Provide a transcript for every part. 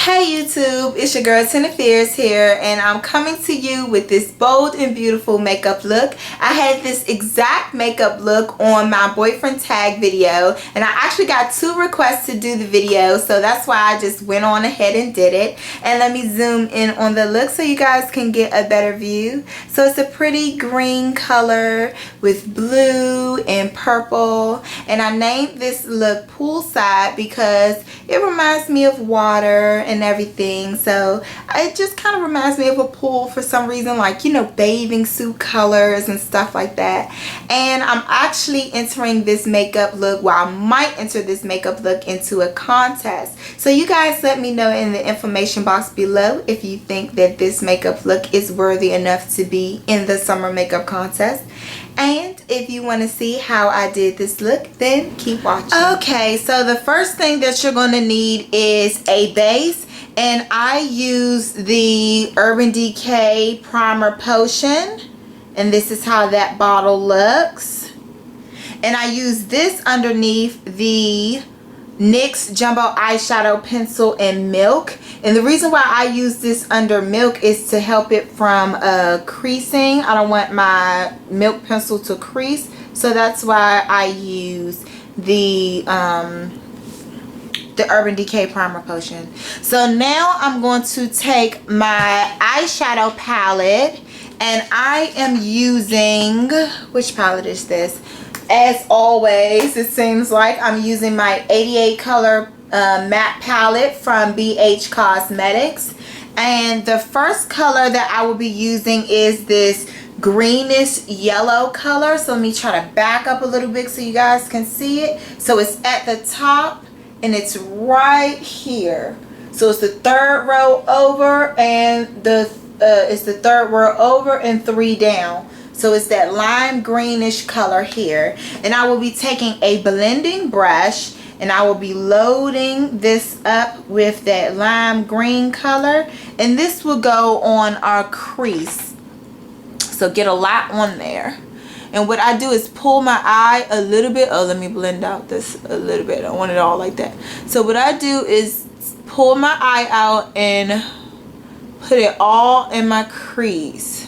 Hey YouTube, it's your girl Tina Fierce here, and I'm coming to you with this bold and beautiful makeup look. I had this exact makeup look on my boyfriend tag video, and I actually got 2 requests to do the video, so that's why I just went on ahead and did it. And let me zoom in on the look so you guys can get a better view. So it's a pretty green color with blue and purple, and I named this look Poolside because it reminds me of water and everything. So it just kind of reminds me of a pool for some reason, like, you know, bathing suit colors and stuff like that. And I'm actually entering this makeup look, well, I might enter this makeup look into a contest. So you guys let me know in the information box below if you think that this makeup look is worthy enough to be in the summer makeup contest. And if you want to see how I did this look, then keep watching. Okay, so the first thing that you're going to need is a base. And I use the Urban Decay Primer Potion. And this is how that bottle looks. And I use this underneath the NYX Jumbo Eyeshadow Pencil in Milk. And the reason why I use this under Milk is to help it from creasing. I don't want my Milk pencil to crease, so that's why I use the Urban Decay Primer Potion. So now I'm going to take my eyeshadow palette, and I am using, which palette is this? As always, it seems like I'm using my 88 color matte palette from BH Cosmetics. And the first color that I will be using is this greenish yellow color. So let me try to back up a little bit so you guys can see it. So it's at the top and it's right here. So it's the 3rd row over, and it's the 3rd row over and 3 down. So it's that lime greenish color here. And I will be taking a blending brush, and I will be loading this up with that lime green color. And this will go on our crease. So get a lot on there. And what I do is pull my eye a little bit. Oh, let me blend out this a little bit. I don't want it all like that. So what I do is pull my eye out and put it all in my crease.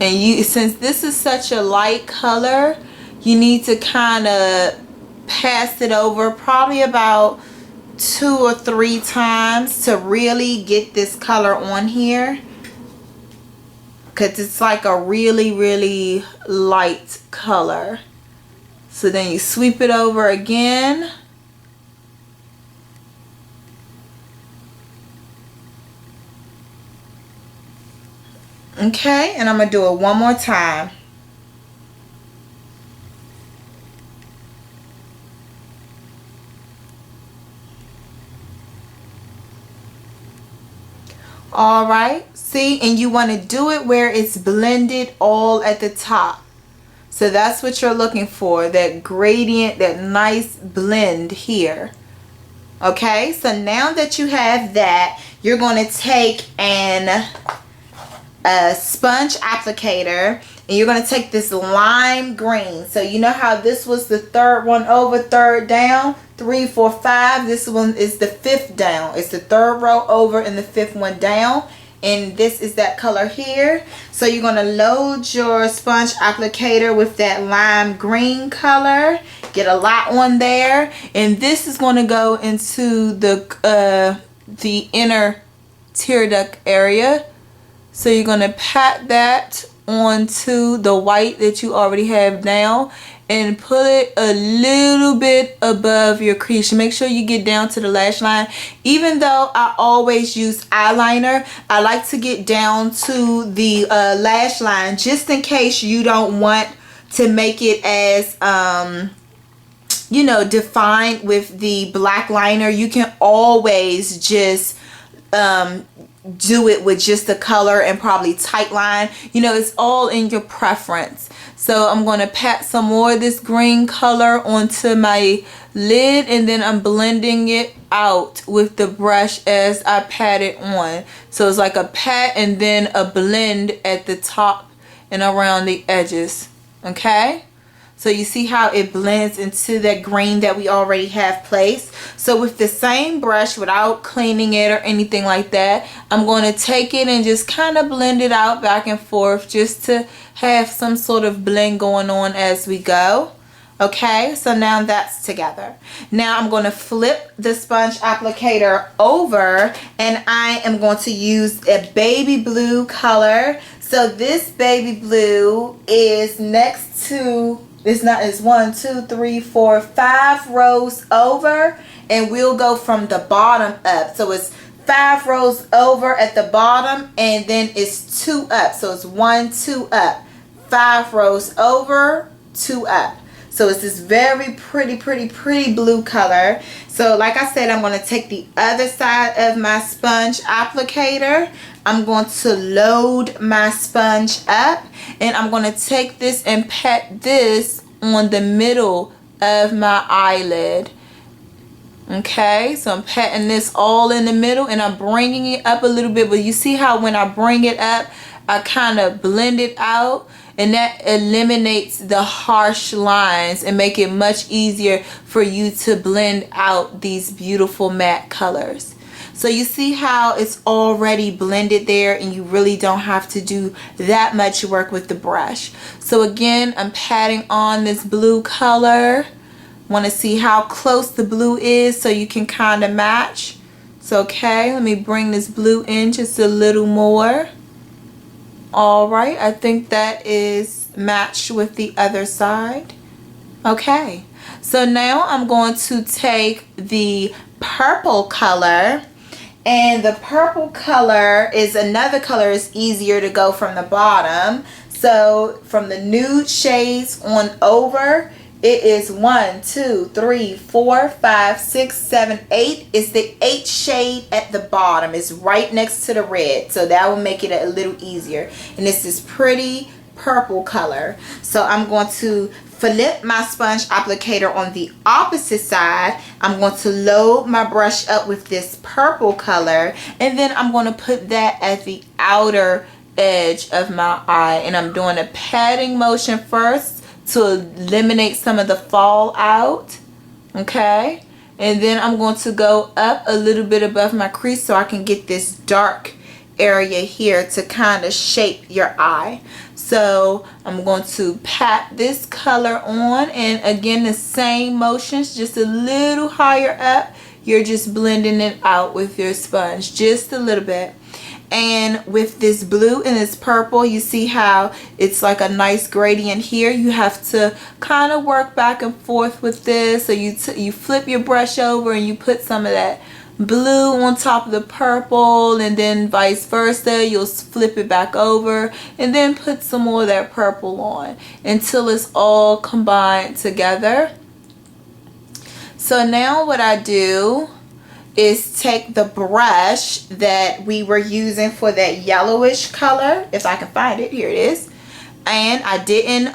And since this is such a light color, you need to kind of pass it over probably about 2 or 3 times to really get this color on here, because it's like a really light color. So then you sweep it over again. Okay, and I'm going to do it one more time. Alright, see, and you want to do it where it's blended all at the top. So that's what you're looking for, that gradient, that nice blend here. Okay, so now that you have that, you're going to take a sponge applicator, and you're going to take this lime green. So you know how this was the 3rd one over, 3rd down, 3, 4, 5. This one is the 5th down. It's the 3rd row over and the 5th one down. And this is that color here. So you're going to load your sponge applicator with that lime green color. Get a lot on there. And this is going to go into the inner tear duct area. So you're going to pat that onto the white that you already have now and put it a little bit above your crease. Make sure you get down to the lash line. Even though I always use eyeliner, I like to get down to the lash line just in case you don't want to make it as you know, defined with the black liner. You can always just do it with just the color and probably tight line. You know, it's all in your preference. So I'm going to pat some more of this green color onto my lid, and then I'm blending it out with the brush as I pat it on. So it's like a pat and then a blend at the top and around the edges. Okay, So you see how it blends into that green that we already have placed. So with the same brush, without cleaning it or anything like that, I'm going to take it and just kind of blend it out back and forth just to have some sort of blend going on as we go. Okay, so now that's together. Now I'm going to flip the sponge applicator over, and I am going to use a baby blue color. So this baby blue is next to, it's 1, 2, 3, 4, 5 rows over, and we'll go from the bottom up. So it's 5 rows over at the bottom, and then it's 2 up. So it's 1, 2 up, 5 rows over, 2 up. So it's this very pretty blue color. So like I said, I'm going to take the other side of my sponge applicator. I'm going to load my sponge up, and I'm going to take this and pat this on the middle of my eyelid. Okay, so I'm patting this all in the middle, and I'm bringing it up a little bit. But you see how when I bring it up, I kind of blend it out, and that eliminates the harsh lines and make it much easier for you to blend out these beautiful matte colors. So you see how it's already blended there, and you really don't have to do that much work with the brush. So again, I'm patting on this blue color. Want to see how close the blue is so you can kind of match. So okay, let me bring this blue in just a little more. Alright, I think that is matched with the other side. Okay, so now I'm going to take the purple color, and the purple color is another color. Is easier to go from the bottom. So from the nude shades on over, it is 1, 2, 3, 4, 5, 6, 7, 8. It's the 8th shade at the bottom. It's right next to the red. So that will make it a little easier. And it's this pretty purple color. So I'm going to flip my sponge applicator on the opposite side. I'm going to load my brush up with this purple color. And then I'm going to put that at the outer edge of my eye. And I'm doing a patting motion first to eliminate some of the fallout. Okay, and then I'm going to go up a little bit above my crease so I can get this dark area here to kind of shape your eye. So I'm going to pat this color on, and again the same motions, just a little higher up. You're just blending it out with your sponge just a little bit. And with this blue and this purple, you see how it's like a nice gradient here. You have to kind of work back and forth with this. So you flip your brush over and you put some of that blue on top of the purple, and then vice versa. You'll flip it back over and then put some more of that purple on until it's all combined together. So now what I do is take the brush that we were using for that yellowish color, if I can find it, here it is, and I didn't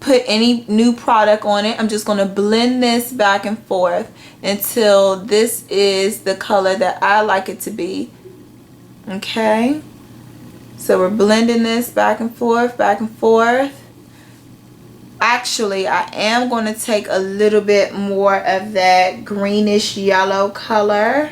put any new product on it. I'm just going to blend this back and forth until this is the color that I like it to be. Okay, so we're blending this back and forth, back and forth. Actually, I am going to take a little bit more of that greenish yellow color.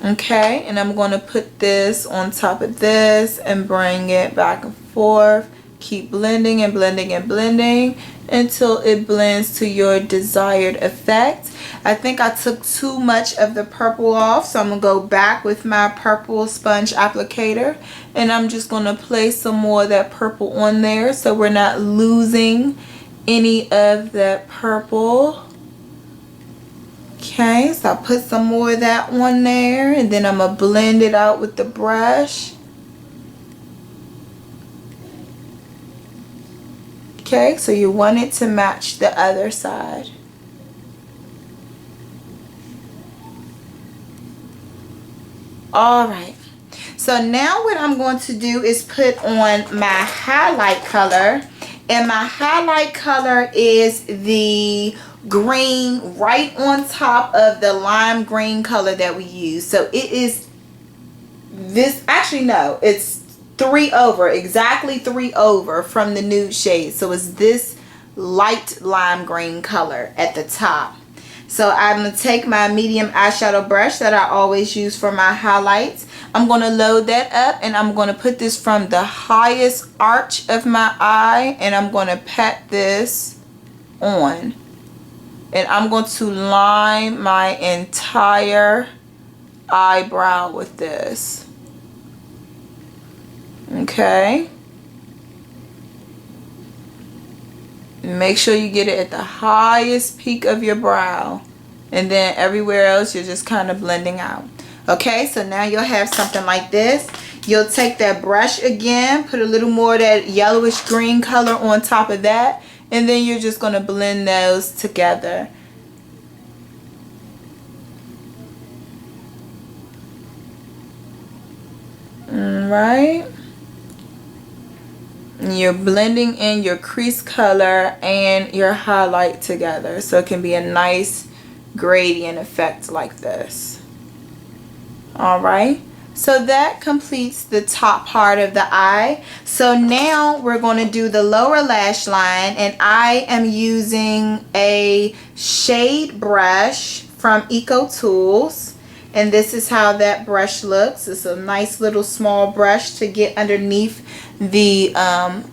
Okay, and I'm going to put this on top of this and bring it back and forth. Keep blending and blending and blending until it blends to your desired effect. I think I took too much of the purple off, so I'm going to go back with my purple sponge applicator, and I'm just going to place some more of that purple on there so we're not losing any of that purple. Okay, so I'll put some more of that one there, and then I'm going to blend it out with the brush. Okay, so you want it to match the other side. Alright, so now what I'm going to do is put on my highlight color, and my highlight color is the green right on top of the lime green color that we use. So it is this, actually no, it's 3 over, exactly 3 over from the nude shade. So it's this light lime green color at the top. So I'm going to take my medium eyeshadow brush that I always use for my highlights. I'm going to load that up and I'm going to put this from the highest arch of my eye and I'm going to pat this on. And I'm going to line my entire eyebrow with this. Okay. Make sure you get it at the highest peak of your brow. And then everywhere else you're just kind of blending out. Okay, so now you'll have something like this. You'll take that brush again, put a little more of that yellowish green color on top of that. And then you're just going to blend those together. Alright. You're blending in your crease color and your highlight together. So it can be a nice gradient effect like this. Alright. So that completes the top part of the eye. So now we're going to do the lower lash line, and I am using a shade brush from Eco Tools, and this is how that brush looks. It's a nice little small brush to get underneath the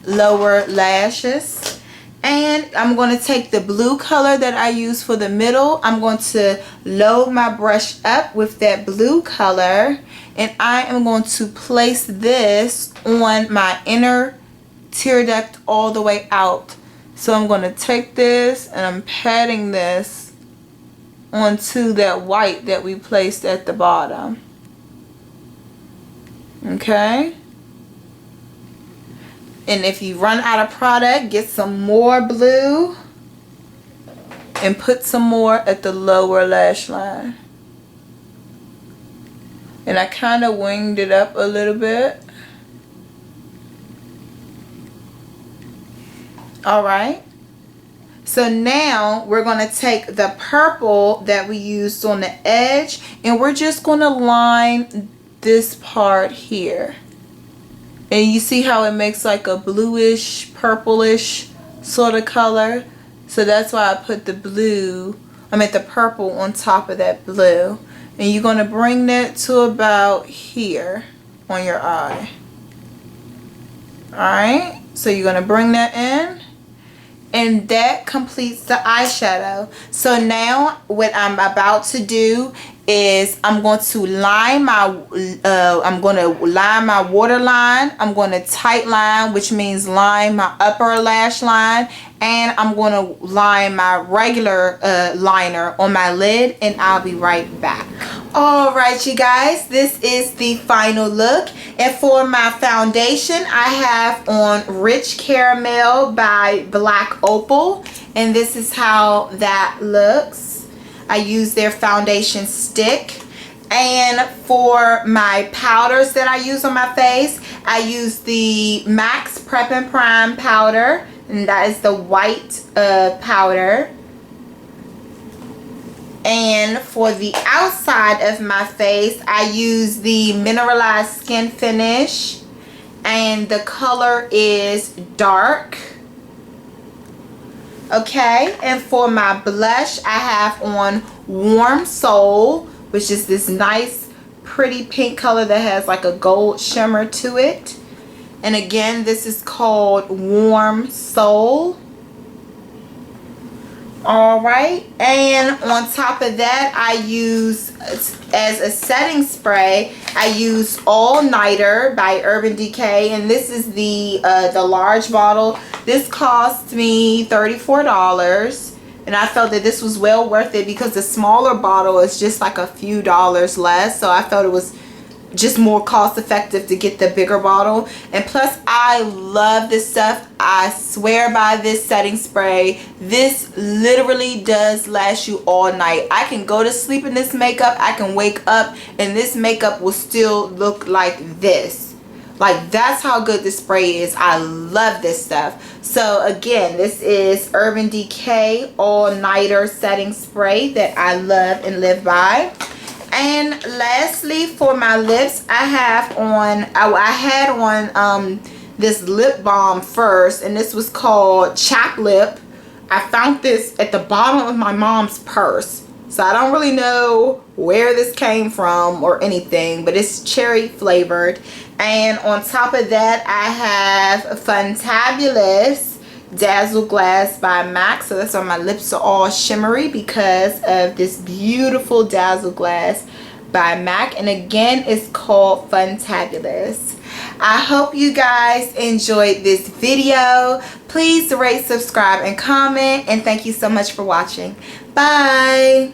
lower lashes. And I'm going to take the blue color that I use for the middle. I'm going to load my brush up with that blue color. And I am going to place this on my inner tear duct all the way out. So I'm going to take this and I'm patting this onto that white that we placed at the bottom. Okay. And if you run out of product, get some more blue and put some more at the lower lash line. And I kind of winged it up a little bit. Alright. So now we're going to take the purple that we used on the edge and we're just going to line this part here. And you see how it makes like a bluish, purplish sort of color. So that's why I put the blue, the purple on top of that blue. And you're going to bring that to about here on your eye. Alright, so you're going to bring that in. And that completes the eyeshadow. So now what I'm about to do is I'm going to line my waterline. I'm going to tight line, which means line my upper lash line, and I'm going to line my regular liner on my lid, and I'll be right back. Alright, you guys, this is the final look. And for my foundation, I have on Rich Caramel by Black Opal, and this is how that looks. I use their foundation stick. And for my powders that I use on my face, I use the MAC Prep and Prime powder, and that is the white powder. And for the outside of my face, I use the Mineralized Skin Finish, and the color is dark. Okay, and for my blush, I have on Warm Soul, which is this nice pretty pink color that has like a gold shimmer to it. And again, this is called Warm Soul. Alright, and on top of that, I use as a setting spray, I use All Nighter by Urban Decay, and this is the large bottle. This cost me $34, and I felt that this was well worth it because the smaller bottle is just like a few dollars less, so I felt it was just more cost effective to get the bigger bottle. And plus, I love this stuff. I swear by this setting spray. This literally does last you all night. I can go to sleep in this makeup, I can wake up, and this makeup will still look like this. Like, that's how good this spray is. I love this stuff. So again, this is Urban Decay All Nighter setting spray that I love and live by. And lastly, for my lips, I had on this lip balm first, and this was called Chap Lip I found this at the bottom of my mom's purse. So I don't really know where this came from or anything, but it's cherry flavored. And on top of that, I have Funtabulous Dazzle Glass by MAC. So that's why my lips are all shimmery, because of this beautiful Dazzle Glass by MAC. And again, it's called Funtabulous. I hope you guys enjoyed this video. Please rate, subscribe, and comment. And thank you so much for watching. Bye.